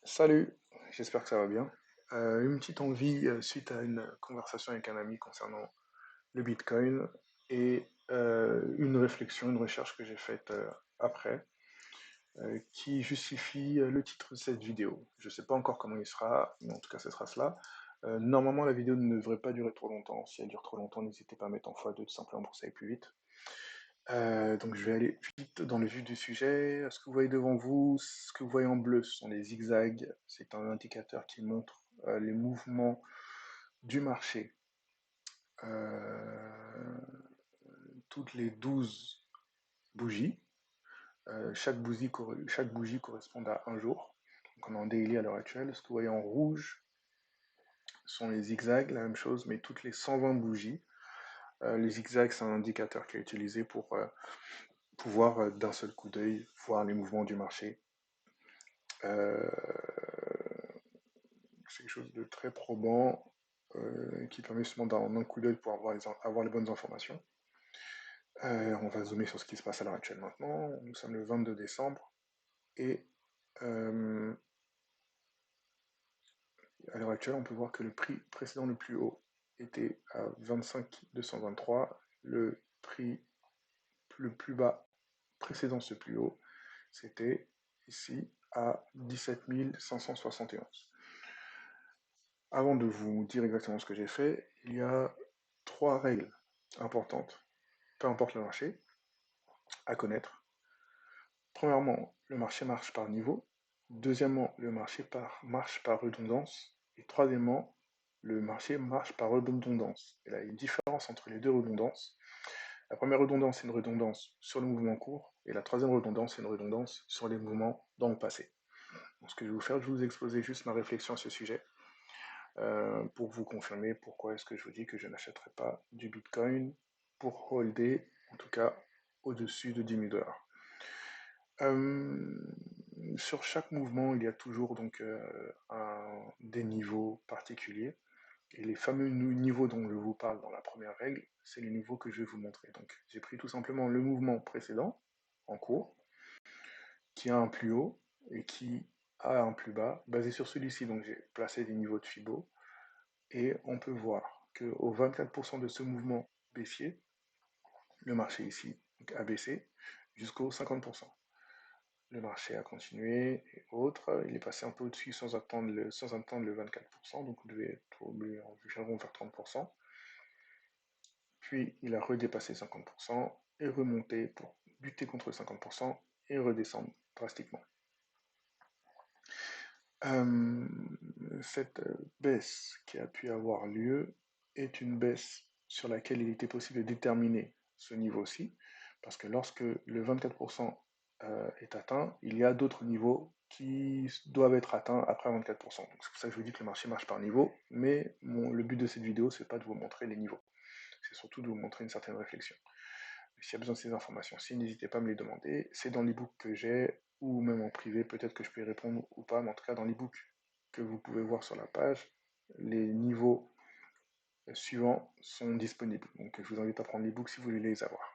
Salut, j'espère que ça va bien. Une petite envie suite à une conversation avec un ami concernant le Bitcoin et une réflexion, une recherche que j'ai faite après, qui justifie le titre de cette vidéo. Je ne sais pas encore comment il sera, mais en tout cas ce sera cela. Normalement la vidéo ne devrait pas durer trop longtemps. Si elle dure trop longtemps, n'hésitez pas à mettre en x2 tout simplement pour que ça aille plus vite. Donc je vais aller vite dans le vif du sujet. Ce que vous voyez devant vous, ce que vous voyez en bleu, ce sont les zigzags. C'est un indicateur qui montre les mouvements du marché euh, toutes les 12 bougies. Chaque bougie correspond à un jour. Donc on est en daily à l'heure actuelle. Ce que vous voyez en rouge sont les zigzags, la même chose, mais toutes les 120 bougies. Les zigzags, c'est un indicateur qui est utilisé pour pouvoir d'un seul coup d'œil voir les mouvements du marché. Euh, c'est quelque chose de très probant qui permet justement d'un un coup d'œil pour avoir les bonnes informations. On va zoomer sur ce qui se passe à l'heure actuelle maintenant. Nous sommes le 22 décembre et euh, à l'heure actuelle, on peut voir que le prix précédent le plus haut était à 25 223. Le prix le plus bas précédent ce plus haut, c'était ici à 17 571. Avant de vous dire exactement ce que j'ai fait, il y a trois règles importantes, peu importe le marché, à connaître. Premièrement, le marché marche par niveau. Deuxièmement, le marché marche par redondance. Et troisièmement, le marché marche par redondance. Et là, il y a une différence entre les deux redondances. La première redondance, c'est une redondance sur le mouvement court. Et la troisième redondance, c'est une redondance sur les mouvements dans le passé. Donc, ce que je vais vous faire, je vais vous exposer juste ma réflexion à ce sujet. Pour vous confirmer pourquoi est-ce que je vous dis que je n'achèterai pas du Bitcoin pour holder, en tout cas au-dessus de 10 000 dollars. Sur chaque mouvement, il y a toujours donc des niveaux particuliers. Et les fameux niveaux dont je vous parle dans la première règle, c'est les niveaux que je vais vous montrer. Donc j'ai pris tout simplement le mouvement précédent, en cours, qui a un plus haut et qui a un plus bas, basé sur celui-ci. Donc j'ai placé des niveaux de Fibo. Et on peut voir qu'au 24% de ce mouvement baissier, le marché ici a baissé jusqu'au 50%. Le marché a continué et autres. Il est passé un peu au-dessus sans attendre le 24%, donc on devait être environ vers 30%. Puis il a redépassé 50% et remonté pour buter contre le 50% et redescendre drastiquement. Euh, cette baisse qui a pu avoir lieu est une baisse sur laquelle il était possible de déterminer ce niveau-ci, parce que lorsque le 24% est atteint, il y a d'autres niveaux qui doivent être atteints après 24%. Donc c'est pour ça que je vous dis que le marché marche par niveau, mais le but de cette vidéo, c'est pas de vous montrer les niveaux, c'est surtout de vous montrer une certaine réflexion. S'il y a besoin de ces informations-ci, n'hésitez pas à me les demander. C'est dans l'ebook que j'ai, ou même en privé, peut-être que je peux y répondre ou pas, mais en tout cas dans l'ebook que vous pouvez voir sur la page, les niveaux suivants sont disponibles. Donc je vous invite à prendre l'ebook si vous voulez les avoir.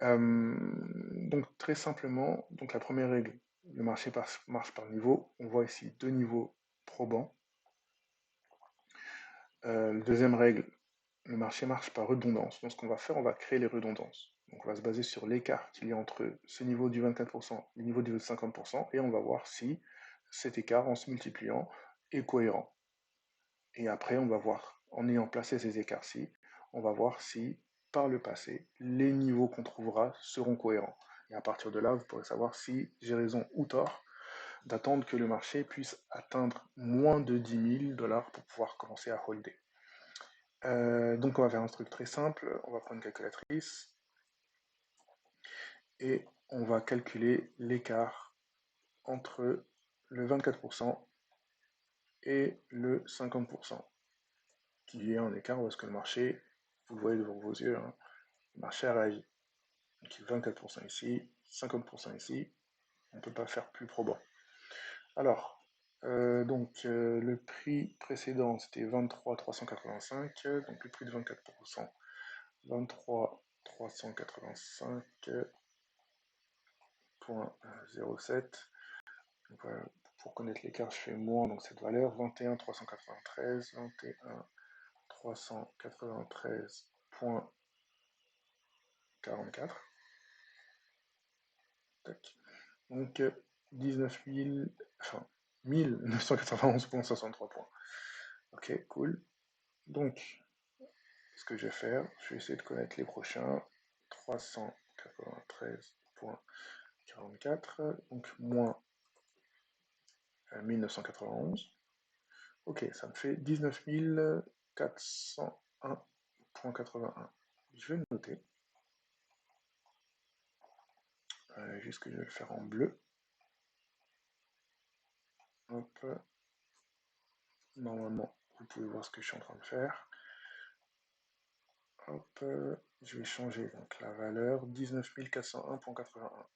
Donc très simplement, donc la première règle, le marché marche par niveau. On voit ici deux niveaux probants. La deuxième règle, le marché marche par redondance. Donc ce qu'on va faire, on va créer les redondances. Donc on va se baser sur l'écart qu'il y a entre ce niveau du 24% et le niveau du 50%, et on va voir si cet écart, en se multipliant, est cohérent. Et après, on va voir, en ayant placé ces écarts-ci, on va voir si, par le passé, les niveaux qu'on trouvera seront cohérents. Et à partir de là, vous pourrez savoir si j'ai raison ou tort d'attendre que le marché puisse atteindre moins de 10 000 dollars pour pouvoir commencer à holder. Donc on va faire un truc très simple, on va prendre une calculatrice et on va calculer l'écart entre le 24% et le 50%, qui est un écart où est-ce que le marché, vous le voyez devant vos yeux, hein, le marché a réagi. Donc 24% ici, 50% ici, on ne peut pas faire plus probant. Alors, le prix précédent c'était 23 385, donc le prix de 24%, 23 385,07. Donc voilà, Pour connaître l'écart, je fais moins, donc cette valeur, 21 393, 21 393.44. Tac. Donc 19 000, enfin 1991,63 points. Ok, cool. Donc, ce que je vais faire, je vais essayer de connaître les prochains. 393,44, donc moins 1991. Ok, ça me fait 19 401,81. Je vais le noter. Juste que je vais le faire en bleu. Hop. Normalement, vous pouvez voir ce que je suis en train de faire. Hop, je vais changer donc la valeur 19 401,81.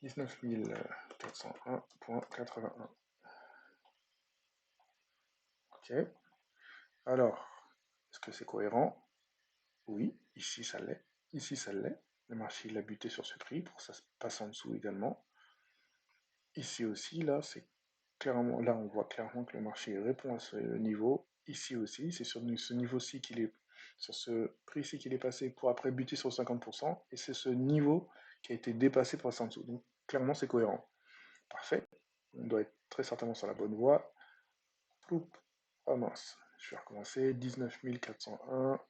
19 401,81. Ok. Alors, est-ce que c'est cohérent? Oui, ici ça l'est. Ici ça l'est. Le marché il a buté sur ce prix, pour que ça se passe en dessous également. Ici aussi, là, c'est clairement, là on voit clairement que le marché répond à ce niveau. Ici aussi, c'est sur ce niveau-ci qu'il est, sur ce prix-ci qu'il est passé pour après buter sur 50%, et c'est ce niveau qui a été dépassé pour passer en dessous. Donc clairement c'est cohérent. Parfait. On doit être très certainement sur la bonne voie. Ploup. Oh mince, je vais recommencer. 19 401.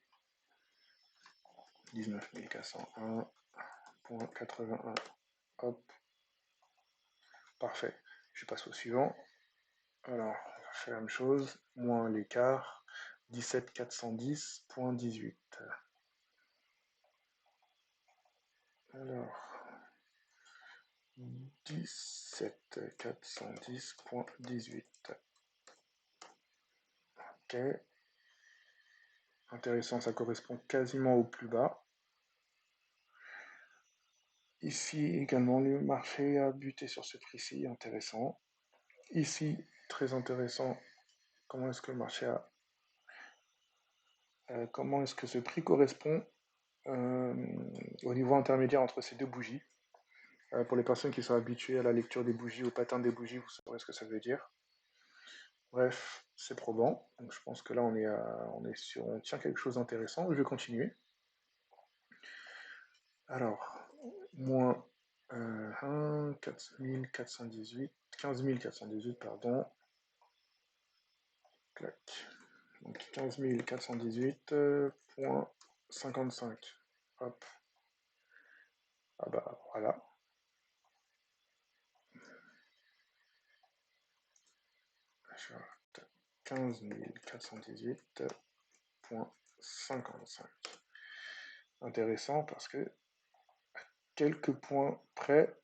19 401.81. Hop. Parfait. Je passe au suivant. Alors, on va faire la même chose. Moins l'écart. 17 410.18. Alors, 17 410.18. Ok. Intéressant, ça correspond quasiment au plus bas. Ici également, le marché a buté sur ce prix-ci, intéressant. Ici, très intéressant, comment est-ce que le marché a... comment est-ce que ce prix correspond euh, au niveau intermédiaire entre ces deux bougies. Pour les personnes qui sont habituées à la lecture des bougies, au pattern des bougies, vous saurez ce que ça veut dire. Bref, c'est probant. Donc je pense que là on tient quelque chose d'intéressant. Je vais continuer. Alors, moins 4418, 15 418, pardon. Clac. Donc 15 418.55. Hop. Ah bah voilà. 15 418.55. Intéressant parce que quelques points près,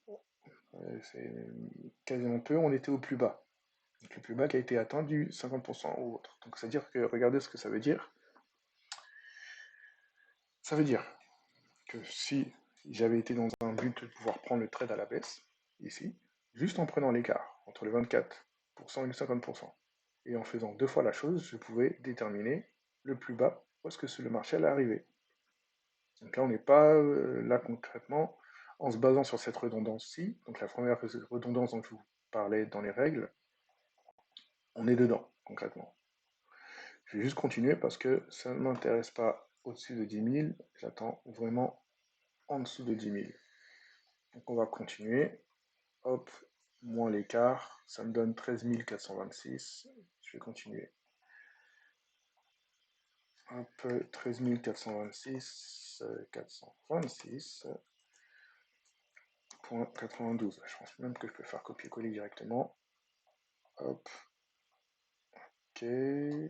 c'est quasiment peu, on était au plus bas. Donc le plus bas qui a été atteint du 50% ou autre. Donc c'est-à-dire que, regardez ce que ça veut dire. Ça veut dire que si j'avais été dans un but de pouvoir prendre le trade à la baisse, ici, juste en prenant l'écart entre le 24% et le 50%, et en faisant deux fois la chose, je pouvais déterminer le plus bas où est-ce que le marché allait arriver. Donc là, on n'est pas là concrètement en se basant sur cette redondance-ci. Donc la première redondance dont je vous parlais dans les règles, on est dedans concrètement. Je vais juste continuer parce que ça ne m'intéresse pas au-dessus de 10 000. J'attends vraiment en dessous de 10 000. Donc on va continuer. Hop, moins l'écart, ça me donne 13 426. Je vais continuer. Hop, 13 426, 426.92. Je pense même que je peux faire copier-coller directement. Hop, ok. Je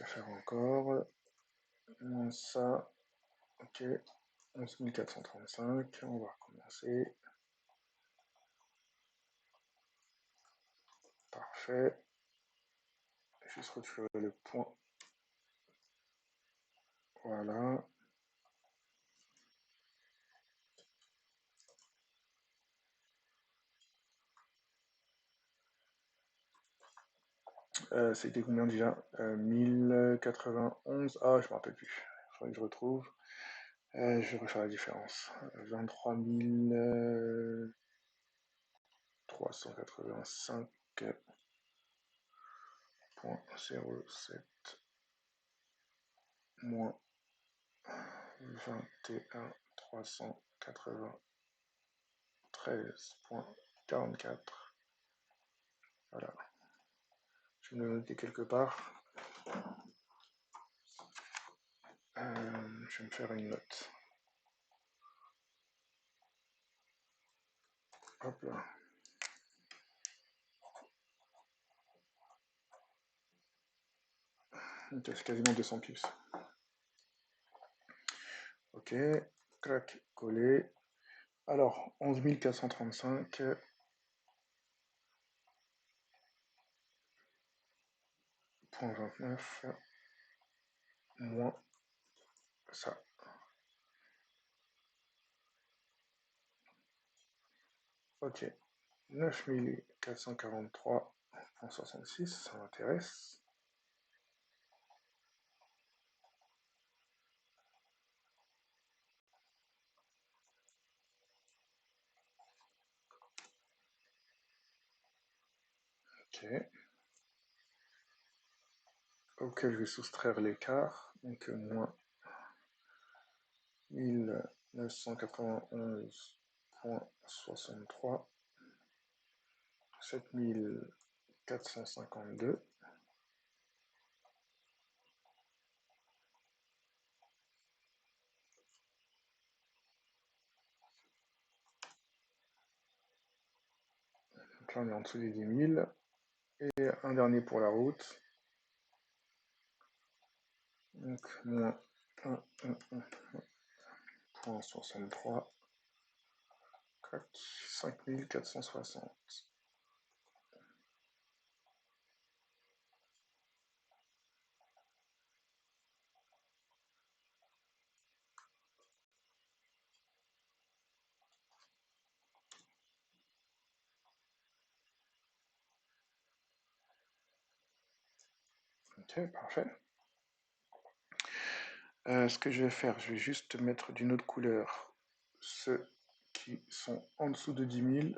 vais faire encore. Moins ça. Ok. 11 435. On va recommencer. Parfait. Juste retirer le point. Voilà. C'était combien déjà 1091. Ah, je me rappelle plus. Il faudrait que je retrouve. Je vais refaire la différence. 23 000. 385,07 moins 21 393,44. Voilà. Je vais le noter quelque part. Je vais me faire une note. Hop là. Ok, c'est quasiment 200 pips. Ok, crac, collé. Alors, 11 435,29 moins ça. Ok, 9443,66, ça m'intéresse. Ok. Auquel je vais soustraire l'écart, donc moins 1991,63, 7452. Donc là on est en dessous des 10 000. Et un dernier pour la route. Donc moins 1,63, 5460. Ok, parfait. Ce que je vais faire, je vais juste mettre d'une autre couleur ceux qui sont en dessous de 10 000.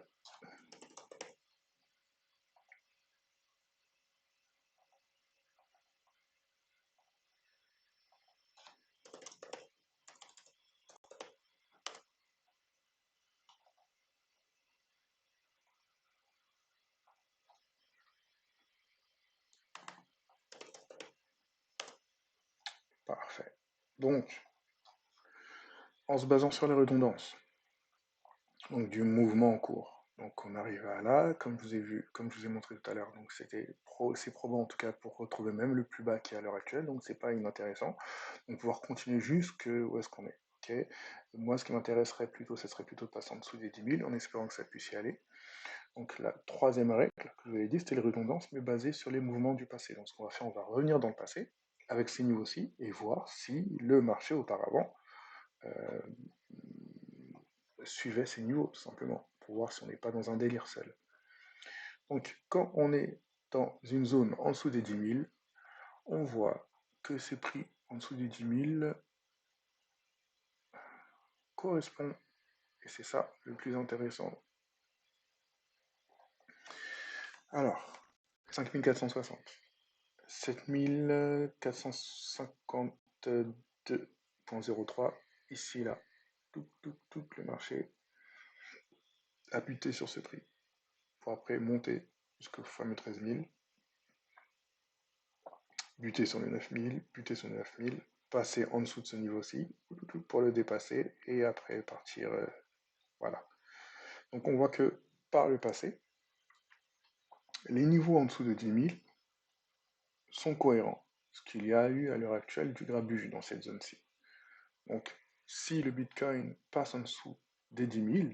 Parfait. Donc, en se basant sur les redondances, donc du mouvement en cours. Donc on arrive à là, comme je vous ai vu, comme je vous ai montré tout à l'heure, donc c'est probant en tout cas pour retrouver même le plus bas qui est à l'heure actuelle, donc c'est pas inintéressant. Donc pouvoir continuer jusque où est-ce qu'on est. Ok. Moi ce qui m'intéresserait plutôt, ce serait plutôt de passer en dessous des 10 000 en espérant que ça puisse y aller. Donc la troisième règle que je vous avais dit, c'était les redondances, mais basées sur les mouvements du passé. Donc ce qu'on va faire, on va revenir dans le passé avec ces niveaux-ci et voir si le marché auparavant suivait ces niveaux, tout simplement, pour voir si on n'est pas dans un délire seul. Donc, quand on est dans une zone en dessous des 10 000, on voit que ces prix en dessous des 10 000 correspondent, et c'est ça le plus intéressant. Alors, 5460, 7452,03, ici, là, tout le marché a buté sur ce prix, pour après monter jusqu'au fameux 13 000, buter sur les 9 000, buter sur les 9 000, passer en dessous de ce niveau-ci, pour le dépasser, et après partir, voilà. Donc on voit que par le passé, les niveaux en dessous de 10 000 sont cohérents, ce qu'il y a eu à l'heure actuelle du grabuge dans cette zone-ci. Donc si le Bitcoin passe en dessous des 10 000,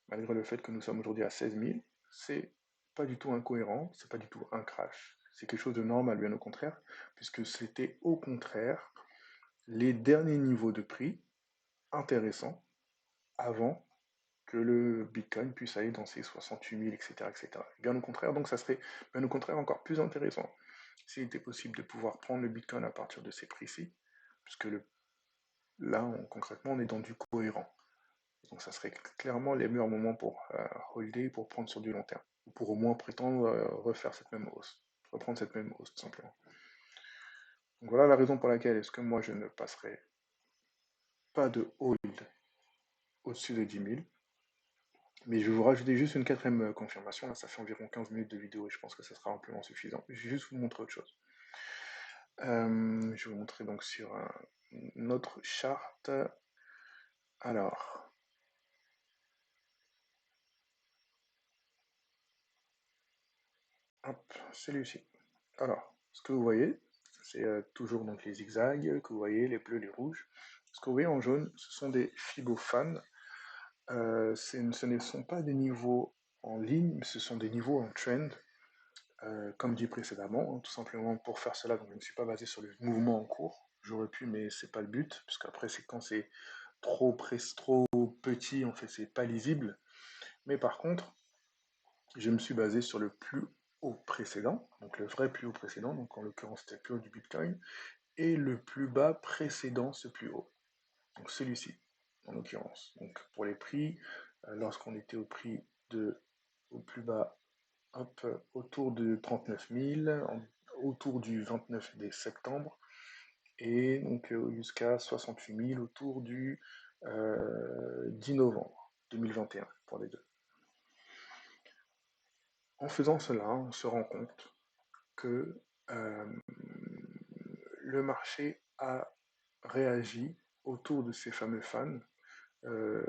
malgré le fait que nous sommes aujourd'hui à 16 000, c'est pas du tout incohérent, c'est pas du tout un crash, c'est quelque chose de normal, bien au contraire, puisque c'était au contraire les derniers niveaux de prix intéressants avant que le Bitcoin puisse aller dans ses 68 000, etc., etc. Bien au contraire, donc ça serait bien au contraire encore plus intéressant s'il était possible de pouvoir prendre le Bitcoin à partir de ces prix-ci, puisque là, concrètement, on est dans du cohérent. Donc ça serait clairement les meilleurs moments pour holder, pour prendre sur du long terme, ou pour au moins prétendre refaire cette même hausse, reprendre cette même hausse tout simplement. Donc voilà la raison pour laquelle est-ce que moi je ne passerai pas de hold au-dessus de 10 000. Mais je vais vous rajouter juste une quatrième confirmation. Là, ça fait environ 15 minutes de vidéo et je pense que ça sera amplement suffisant. Je vais juste vous montrer autre chose. Je vais vous montrer donc sur une autre charte. Alors, hop, celui-ci. Alors, ce que vous voyez, c'est toujours donc les zigzags que vous voyez, les bleus, les rouges. Ce que vous voyez en jaune, ce sont des Fibofan. Ce ne sont pas des niveaux en ligne, mais ce sont des niveaux en trend. Comme dit précédemment, hein, tout simplement pour faire cela, donc je ne me suis pas basé sur le mouvement en cours. J'aurais pu, mais c'est pas le but, parce qu'après c'est quand c'est trop petit, en fait, c'est pas lisible. Mais par contre, je me suis basé sur le plus haut précédent, donc le vrai plus haut précédent, donc en l'occurrence c'était le plus haut du Bitcoin, et le plus bas précédent ce plus haut, donc celui-ci, en l'occurrence. Donc pour les prix, lorsqu'on était au plus bas, hop, autour de 39 000, autour du 29 septembre, et donc jusqu'à 68 000 autour du 10 novembre 2021 pour les deux. En faisant cela, on se rend compte que le marché a réagi autour de ces fameux fans.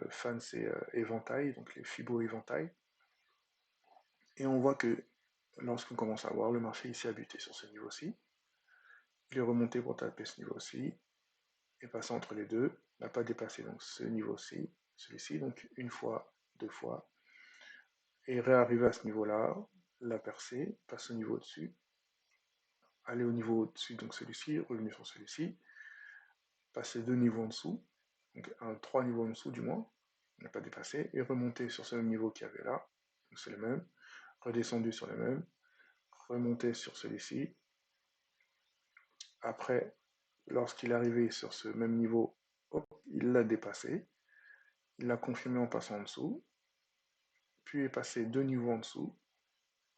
Fans, c'est éventail, donc les Fibo éventail. Et on voit que lorsqu'on commence à voir, le marché ici a buté sur ce niveau-ci. Il est remonté pour taper ce niveau-ci, et passer entre les deux, n'a pas dépassé donc ce niveau-ci, celui-ci, donc une fois, deux fois, et réarriver à ce niveau-là, la percer, passe au niveau au-dessus, aller au niveau au-dessus, donc celui-ci, revenir sur celui-ci, passer deux niveaux en dessous, donc trois niveaux en dessous du moins, n'a pas dépassé, et remonter sur ce même niveau qu'il y avait là, donc c'est le même, redescendu sur le même, remonter sur celui-ci, après, lorsqu'il est arrivé sur ce même niveau, hop, il l'a dépassé, il l'a confirmé en passant en dessous, puis est passé deux niveaux en dessous,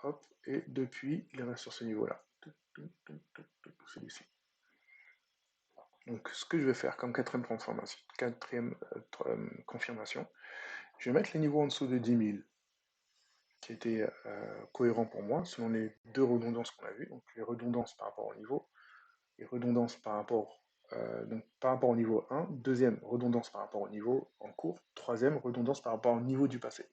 hop, et depuis, il reste sur ce niveau-là, celui-ci. Donc, ce que je vais faire comme quatrième confirmation, je vais mettre les niveaux en dessous de 10 000, qui étaient cohérents pour moi, selon les deux redondances qu'on a vues, donc les redondances par rapport au niveau, les redondances par rapport au niveau 1, deuxième redondance par rapport au niveau en cours, troisième redondance par rapport au niveau du passé.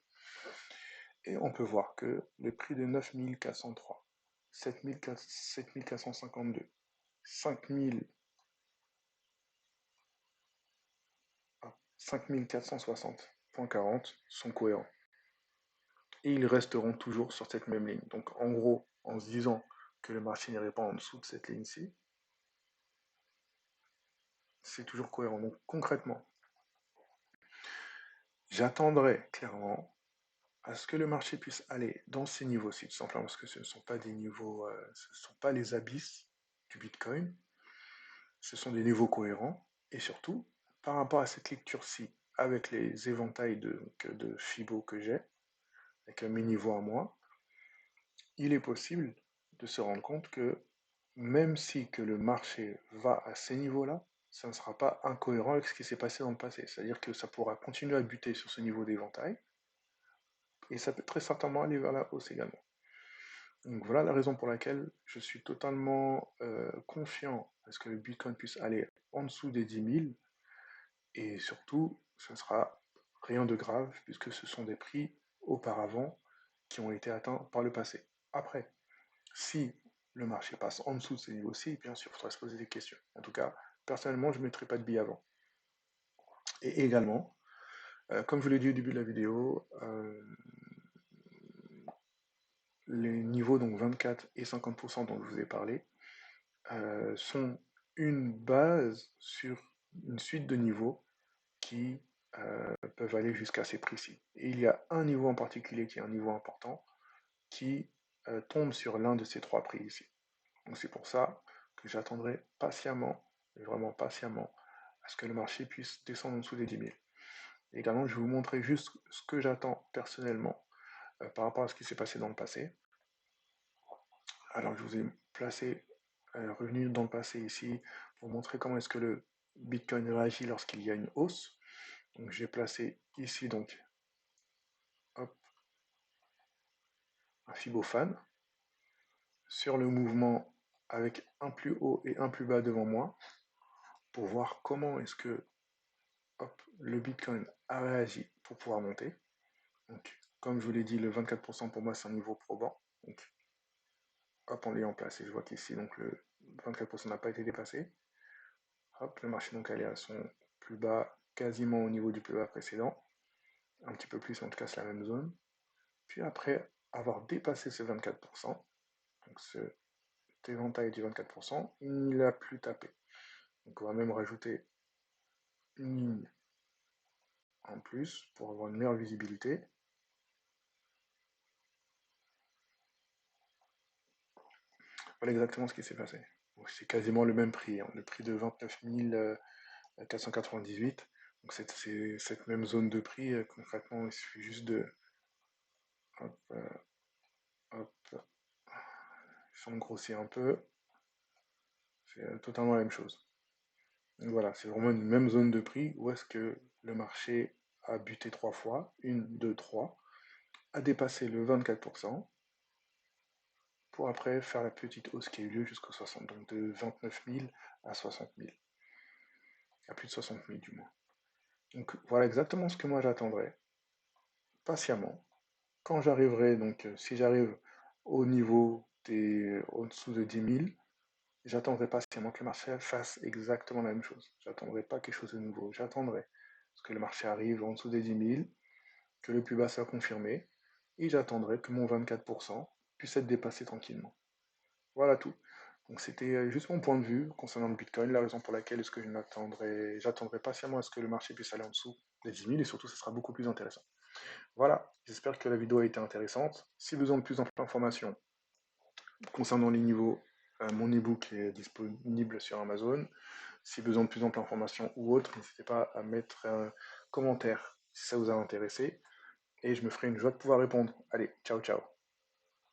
Et on peut voir que le prix de 9403, 7452, 5460.40 sont cohérents. Et ils resteront toujours sur cette même ligne. Donc en gros, en se disant que le marché n'irait pas en dessous de cette ligne-ci, c'est toujours cohérent. Donc concrètement, j'attendrai clairement à ce que le marché puisse aller dans ces niveaux-ci, tout simplement parce que ce ne sont pas des niveaux, ce ne sont pas les abysses du Bitcoin, ce sont des niveaux cohérents, et surtout, par rapport à cette lecture-ci, avec les éventails de Fibo que j'ai, avec mes niveaux à moi, il est possible de se rendre compte que même si que le marché va à ces niveaux-là, ça ne sera pas incohérent avec ce qui s'est passé dans le passé. C'est-à-dire que ça pourra continuer à buter sur ce niveau d'éventail, et ça peut très certainement aller vers la hausse également. Donc voilà la raison pour laquelle je suis totalement confiant à ce que le Bitcoin puisse aller en dessous des 10 000, et surtout, ce ne sera rien de grave, puisque ce sont des prix auparavant qui ont été atteints par le passé. Après, si le marché passe en dessous de ces niveaux-ci, bien sûr, il faudra se poser des questions. En tout cas, personnellement, je ne mettrai pas de billes avant. Et également, comme je vous l'ai dit au début de la vidéo, les niveaux donc 24 et 50% dont je vous ai parlé sont une base sur une suite de niveaux qui peuvent aller jusqu'à ces prix-ci. Et il y a un niveau en particulier qui est un niveau important qui tombe sur l'un de ces trois prix ici. Donc c'est pour ça que j'attendrai patiemment, vraiment patiemment, à ce que le marché puisse descendre en dessous des 10 000. Et également, je vais vous montrer juste ce que j'attends personnellement par rapport à ce qui s'est passé dans le passé. Alors, je vous ai placé revenu dans le passé ici pour montrer comment est-ce que le Bitcoin réagit lorsqu'il y a une hausse. Donc, j'ai placé ici donc hop, un Fibofan sur le mouvement avec un plus haut et un plus bas devant moi pour voir comment est-ce que hop, le Bitcoin a réagi pour pouvoir monter. Donc, comme je vous l'ai dit, le 24% pour moi, c'est un niveau probant. Donc, hop, en l'ayant placé, je vois qu'ici, donc le 24% n'a pas été dépassé. Hop, le marché donc allé à son plus bas, quasiment au niveau du plus bas précédent. Un petit peu plus, en tout cas, c'est la même zone. Puis après avoir dépassé ce 24%, donc cet éventail du 24%, il n'a plus tapé. Donc on va même rajouter une ligne en plus pour avoir une meilleure visibilité. Voilà exactement ce qui s'est passé. C'est quasiment le même prix, hein, le prix de 29 498. Donc c'est cette même zone de prix, concrètement, il suffit juste de hop, hop, si on grossit un peu, c'est totalement la même chose. Donc voilà, c'est vraiment une même zone de prix où est-ce que le marché a buté 3 fois, une, deux, trois, a dépassé le 24%, pour après faire la petite hausse qui a eu lieu jusqu'au 60, donc de 29 000 à 60 000, à plus de 60 000 du moins. Donc voilà exactement ce que moi j'attendrai, patiemment. Quand j'arriverai, donc si j'arrive au niveau au-dessous de 10 000, j'attendrai patiemment que le marché fasse exactement la même chose. J'attendrai pas quelque chose de nouveau. J'attendrai que le marché arrive en dessous des 10 000, que le plus bas soit confirmé, et j'attendrai que mon 24% puisse être dépassé tranquillement. Voilà tout. Donc c'était juste mon point de vue concernant le Bitcoin, la raison pour laquelle est-ce que j'attendrai patiemment à ce que le marché puisse aller en dessous des 10 000, et surtout ce sera beaucoup plus intéressant. Voilà, j'espère que la vidéo a été intéressante. Si besoin de plus d'informations concernant les niveaux, mon ebook est disponible sur Amazon. Si besoin de plus d'informations ou autre, n'hésitez pas à mettre un commentaire si ça vous a intéressé. Et je me ferai une joie de pouvoir répondre. Allez, ciao ciao.